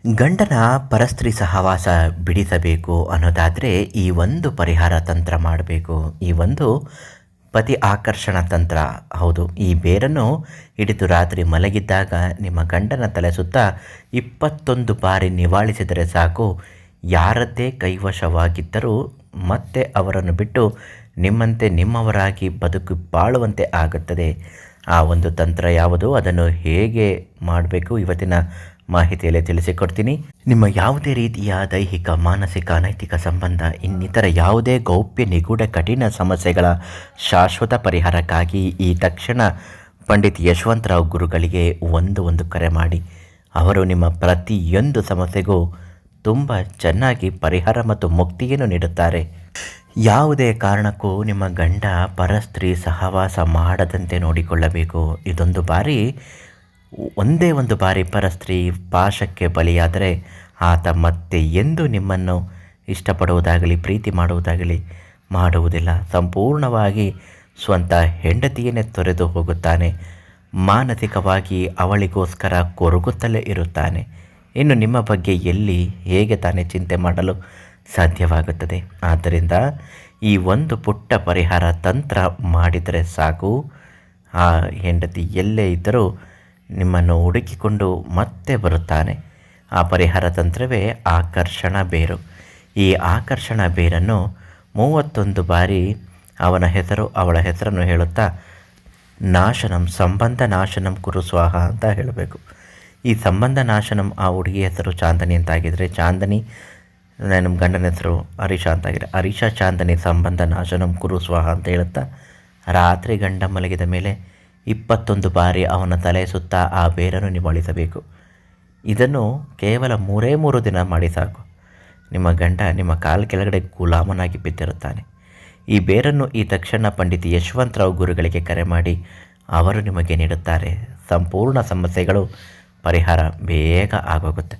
ಗಂಡನ ಪರಸ್ತ್ರೀ ಸಹವಾಸ ಬಿಡಿಸಬೇಕು ಅನ್ನೋದಾದರೆ ಈ ಒಂದು ಪರಿಹಾರ ತಂತ್ರ ಮಾಡಬೇಕು. ಈ ಒಂದು ಪತಿ ಆಕರ್ಷಣ ತಂತ್ರ. ಹೌದು, ಈ ಬೇರನ್ನು ಹಿಡಿದು ರಾತ್ರಿ ಮಲಗಿದ್ದಾಗ ನಿಮ್ಮ ಗಂಡನ ತಲೆ ಸುತ್ತ 21 ಬಾರಿ ನಿವಾಳಿಸಿದರೆ ಸಾಕು. ಯಾರದ್ದೇ ಕೈವಶವಾಗಿದ್ದರೂ ಮತ್ತೆ ಅವರನ್ನು ಬಿಟ್ಟು ನಿಮ್ಮಂತೆ ನಿಮ್ಮವರಾಗಿ ಬಾಳುವಂತೆ ಆಗುತ್ತದೆ. ಆ ಒಂದು ತಂತ್ರ ಯಾವುದು, ಅದನ್ನು ಹೇಗೆ ಮಾಡಬೇಕು ಇವತ್ತಿನ ಮಾಹಿತಿಯಲ್ಲಿ ತಿಳಿಸಿಕೊಡ್ತೀನಿ. ನಿಮ್ಮ ಯಾವುದೇ ರೀತಿಯ ದೈಹಿಕ, ಮಾನಸಿಕ, ನೈತಿಕ ಸಂಬಂಧ, ಇನ್ನಿತರ ಯಾವುದೇ ಗೌಪ್ಯ, ನಿಗೂಢ, ಕಠಿಣ ಸಮಸ್ಯೆಗಳ ಶಾಶ್ವತ ಪರಿಹಾರಕ್ಕಾಗಿ ಈ ತಕ್ಷಣ ಪಂಡಿತ್ ಯಶವಂತರಾವ್ ಗುರುಗಳಿಗೆ ಒಂದು ಕರೆ ಮಾಡಿ. ಅವರು ನಿಮ್ಮ ಪ್ರತಿಯೊಂದು ಸಮಸ್ಯೆಗೂ ತುಂಬ ಚೆನ್ನಾಗಿ ಪರಿಹಾರ ಮತ್ತು ಮುಕ್ತಿಯನ್ನು ನೀಡುತ್ತಾರೆ. ಯಾವುದೇ ಕಾರಣಕ್ಕೂ ನಿಮ್ಮ ಗಂಡ ಪರಸ್ತ್ರೀ ಸಹವಾಸ ಮಾಡದಂತೆ ನೋಡಿಕೊಳ್ಳಬೇಕು. ಒಂದೇ ಒಂದು ಬಾರಿ ಪರಸ್ತ್ರೀ ಪಾಶಕ್ಕೆ ಬಲಿಯಾದರೆ ಆತ ಮತ್ತೆ ಎಂದು ನಿಮ್ಮನ್ನು ಇಷ್ಟಪಡುವುದಾಗಲಿ ಪ್ರೀತಿ ಮಾಡುವುದಾಗಲಿ ಮಾಡುವುದಿಲ್ಲ. ಸಂಪೂರ್ಣವಾಗಿ ಸ್ವಂತ ಹೆಂಡತಿಯನ್ನೇ ತೊರೆದು ಹೋಗುತ್ತಾನೆ. ಮಾನಸಿಕವಾಗಿ ಅವಳಿಗೋಸ್ಕರ ಕೊರಗುತ್ತಲೇ ಇರುತ್ತಾನೆ. ಇನ್ನು ನಿಮ್ಮ ಬಗ್ಗೆ ಎಲ್ಲಿ ಹೇಗೆ ತಾನೇ ಚಿಂತೆ ಮಾಡಲು ಸಾಧ್ಯವಾಗುತ್ತದೆ. ಆದ್ದರಿಂದ ಈ ಒಂದು ಪುಟ್ಟ ಪರಿಹಾರ ತಂತ್ರ ಮಾಡಿದರೆ ಸಾಕು. ಆ ಹೆಂಡತಿ ಎಲ್ಲೇ ಇದ್ದರೂ ನಿಮ್ಮನ್ನು ಹುಡುಕಿಕೊಂಡು ಮತ್ತೆ ಬರುತ್ತಾನೆ. ಆ ಪರಿಹಾರ ತಂತ್ರವೇ ಆಕರ್ಷಣ ಬೇರು. ಈ ಆಕರ್ಷಣ ಬೇರನ್ನು 31 ಬಾರಿ ಅವನ ಹೆಸರು ಅವಳ ಹೆಸರನ್ನು ಹೇಳುತ್ತಾ ನಾಶನಂ ಸಂಬಂಧ ನಾಶನಂ ಕುರು ಸ್ವಾಹ ಅಂತ ಹೇಳಬೇಕು. ಈ ಸಂಬಂಧ ನಾಶನಂ, ಆ ಹುಡುಗಿ ಹೆಸರು ಚಾಂದನಿ ಅಂತಾಗಿದ್ದರೆ ಚಾಂದನಿ, ನಮ್ಮ ಗಂಡನ ಹೆಸರು ಹರೀಶ ಅಂತಾಗಿದೆ, ಹರೀಶ ಚಾಂದನಿ ಸಂಬಂಧ ನಾಶನಂ ಕುರು ಸ್ವಾಹ ಅಂತ ಹೇಳುತ್ತಾ ರಾತ್ರಿ ಗಂಡ ಮಲಗಿದ ಮೇಲೆ 21 ಬಾರಿ ಅವನ ತಲೆ ಸುತ್ತ ಆ ಬೇರನ್ನು ನಿವಾಳಿಸಬೇಕು. ಇದನ್ನು ಕೇವಲ 3 ದಿನ ಮಾಡಿ ಸಾಕು. ನಿಮ್ಮ ಗಂಡ ನಿಮ್ಮ ಕಾಲು ಕೆಳಗಡೆ ಗುಲಾಮನಾಗಿ ಬಿದ್ದಿರುತ್ತಾನೆ. ಈ ಬೇರನ್ನು ಈ ತಕ್ಷಣ ಪಂಡಿತ್ ಯಶವಂತರಾವ್ ಗುರುಗಳಿಗೆ ಕರೆ ಮಾಡಿ ಅವರು ನಿಮಗೆ ನೀಡುತ್ತಾರೆ. ಸಂಪೂರ್ಣ ಸಮಸ್ಯೆಗಳು ಪರಿಹಾರ ಬೇಗ ಆಗೋಗುತ್ತೆ.